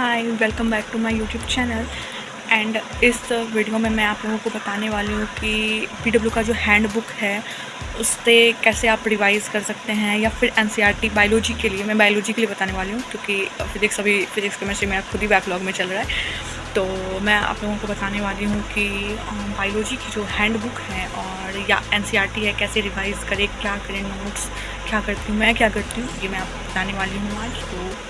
Hi, welcome back to my YouTube channel. And इस video में मैं आप लोगों को बताने वाली हूँ कि पीडब्ल्यू का जो हैंड बुक है उससे कैसे आप रिवाइज़ कर सकते हैं, या फिर एनसीईआरटी बायोलॉजी के लिए, मैं बायोलॉजी के लिए बताने वाली हूँ क्योंकि फिज़िक्स केमिस्ट्री मेरा खुद ही बैकलॉग में चल रहा है। तो मैं आप लोगों को बताने वाली हूँ कि बायोलॉजी की जो हैंड बुक है और या एनसीईआरटी है कैसे रिवाइज़ करें, क्या करें, नोट्स क्या करती हूँ, मैं क्या करती हूँ, ये मैं आपको बताने वाली हूँ आज। तो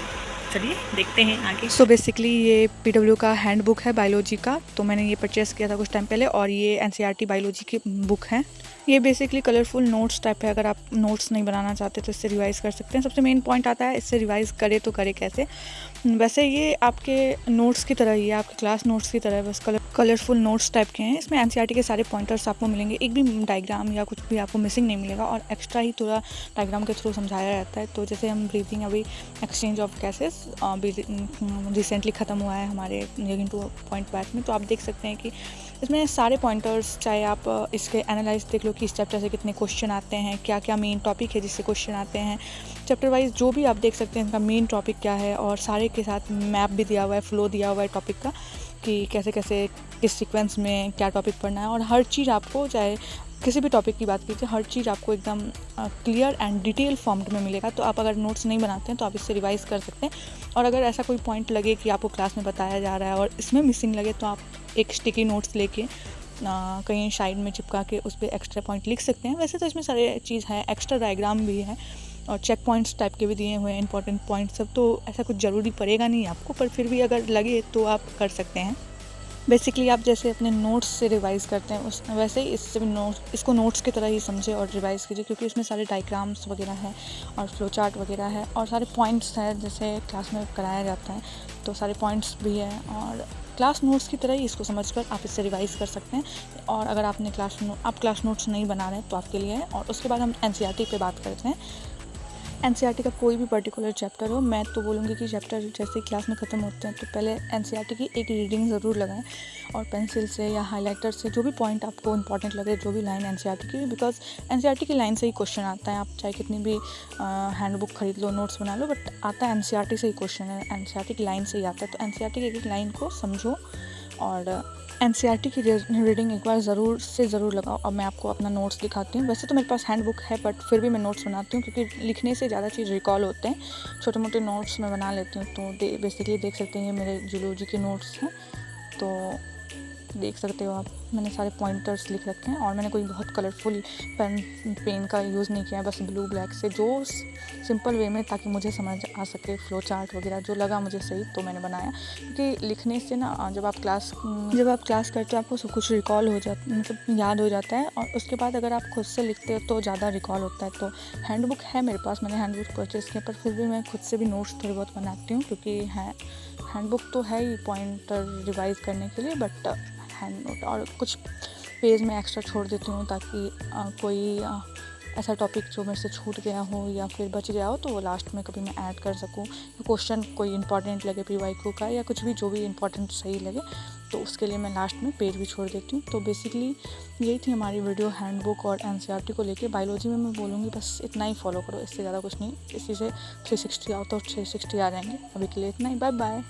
चलिए देखते हैं आगे। सो बेसिकली ये पीडब्ल्यू का हैंड बुक है बायोलॉजी का। तो मैंने ये परचेज़ किया था कुछ टाइम पहले और ये एनसीईआरटी बायोलॉजी की बुक है। ये बेसिकली कलरफुल नोट्स टाइप है। अगर आप नोट्स नहीं बनाना चाहते तो इससे रिवाइज़ कर सकते हैं। सबसे मेन पॉइंट आता है इससे रिवाइज़ करे तो करे कैसे। वैसे ये आपके नोट्स की तरह ही है, आपके क्लास नोट्स की तरह है, बस कलरफुल नोट्स टाइप के हैं। इसमें एनसीईआरटी के सारे पॉइंटर्स आपको मिलेंगे, एक भी डायग्राम या कुछ भी आपको मिसिंग नहीं मिलेगा और एक्स्ट्रा ही थोड़ा डायग्राम के थ्रू समझाया जाता है। तो जैसे हम ब्रीथिंग, अभी एक्सचेंज ऑफ गैसेस रिसेंटली ख़त्म हुआ है हमारे लेकिन 2 पॉइंट बैच में, तो आप देख सकते हैं कि इसमें सारे पॉइंटर्स, चाहे आप इसके एनालाइज देख लो कि इस चैप्टर से कितने क्वेश्चन आते हैं, क्या क्या मेन टॉपिक है जिससे क्वेश्चन आते हैं, चैप्टर वाइज जो भी आप देख सकते हैं इनका मेन टॉपिक क्या है, और सारे के साथ मैप भी दिया हुआ है, फ्लो दिया हुआ है टॉपिक का कि कैसे कैसे किस सीक्वेंस में क्या टॉपिक पढ़ना है। और हर चीज़ आपको, चाहे किसी भी टॉपिक की बात कीजिए, हर चीज़ आपको एकदम क्लियर एंड डिटेल फॉर्म में मिलेगा। तो आप अगर नोट्स नहीं बनाते हैं तो आप इससे रिवाइज़ कर सकते हैं। और अगर ऐसा कोई पॉइंट लगे कि आपको क्लास में बताया जा रहा है और इसमें मिसिंग लगे तो आप एक स्टिकी नोट्स लेके कहीं साइड में चिपका के उस पर एक्स्ट्रा पॉइंट लिख सकते हैं। वैसे तो इसमें सारे चीज़ है, एक्स्ट्रा डायग्राम भी है और चेक पॉइंट्स टाइप के भी दिए हुए हैं, इंपॉर्टेंट पॉइंट्स सब। तो ऐसा कुछ ज़रूरी पड़ेगा नहीं आपको, पर फिर भी अगर लगे तो आप कर सकते हैं। बेसिकली आप जैसे अपने नोट्स से रिवाइज़ करते हैं उस वैसे ही इससे भी इसको नोट्स की तरह ही समझे और रिवाइज़ कीजिए, क्योंकि इसमें सारे डायग्राम्स वगैरह हैं और फ्लो चार्ट वगैरह है और सारे पॉइंट्स हैं जैसे क्लास में कराया जाता है। तो सारे पॉइंट्स भी हैं और क्लास नोट्स की तरह ही इसको समझकर आप इससे रिवाइज़ कर सकते हैं। और अगर आपने क्लास नोट्स नहीं बना रहे हैं तो आपके लिए है। और उसके बाद हम एनसीईआरटी पे बात करते हैं। एनसीईआरटी का कोई भी पर्टिकुलर चैप्टर हो, मैं तो बोलूँगी कि चैप्टर जैसे क्लास में ख़त्म होते हैं तो पहले एनसीईआरटी की एक रीडिंग ज़रूर लगाएं और पेंसिल से या हाइलाइटर से जो भी पॉइंट आपको इंपॉर्टेंट लगे, जो भी लाइन एनसीईआरटी की, बिकॉज एनसीईआरटी की लाइन से ही क्वेश्चन आता है। आप चाहे कितनी भी हैंडबुक खरीद लो, नोट्स बना लो, बट आता है एनसीईआरटी से ही क्वेश्चन है, एनसीईआरटी की लाइन से ही आता है। तो एनसीईआरटी की एक लाइन को समझो और एनसीईआरटी की रीडिंग एक बार ज़रूर लगाओ। अब मैं आपको अपना नोट्स दिखाती हूँ। वैसे तो मेरे पास हैंड बुक है बट फिर भी मैं नोट्स बनाती हूँ क्योंकि लिखने से ज़्यादा चीज़ रिकॉल होते हैं। छोटे मोटे नोट्स मैं बना लेती हूँ। तो बेसिकली देख सकते हैं ये मेरे जूलॉजी के नोट्स हैं। तो देख सकते हो आप, मैंने सारे पॉइंटर्स लिख रखे हैं और मैंने कोई बहुत कलरफुल पेन का यूज़ नहीं किया है, बस ब्लू ब्लैक से, जो सिंपल वे में, ताकि मुझे समझ आ सके फ्लो चार्ट वगैरह जो लगा मुझे सही तो मैंने बनाया। क्योंकि लिखने से ना, जब आप क्लास करते हो आपको सब कुछ रिकॉल हो जाता, मतलब याद हो जाता है, और उसके बाद अगर आप खुद से लिखते हो तो ज़्यादा रिकॉल होता है। तो हैंड बुक है मेरे पास, मैंने हैंड बुक परचेज़ किया, पर फिर भी मैं खुद से भी नोट्स थोड़े बहुत बनाती हूँ क्योंकि हैंड बुक तो है ही पॉइंटर रिवाइज़ करने के लिए, बट हैंड नोट और कुछ पेज में एक्स्ट्रा छोड़ देती हूँ ताकि कोई ऐसा टॉपिक जो मेरे से छूट गया हो या फिर बच गया हो तो वो लास्ट में कभी मैं ऐड कर सकूँ। क्वेश्चन कोई इंपॉर्टेंट लगे पीवाईक्यू का या कुछ भी, जो भी इंपॉर्टेंट सही लगे, तो उसके लिए मैं लास्ट में पेज भी छोड़ देती हूँ। तो बेसिकली यही थी हमारी वीडियो हैंड बुक और एनसीईआरटी को लेके। बायोलॉजी में मैं बोलूँगी बस इतना ही फॉलो करो, इससे ज़्यादा कुछ नहीं। इसी से 360 आओ तो 360 आ जाएंगे। अभी के लिए इतना ही, बाय बाय।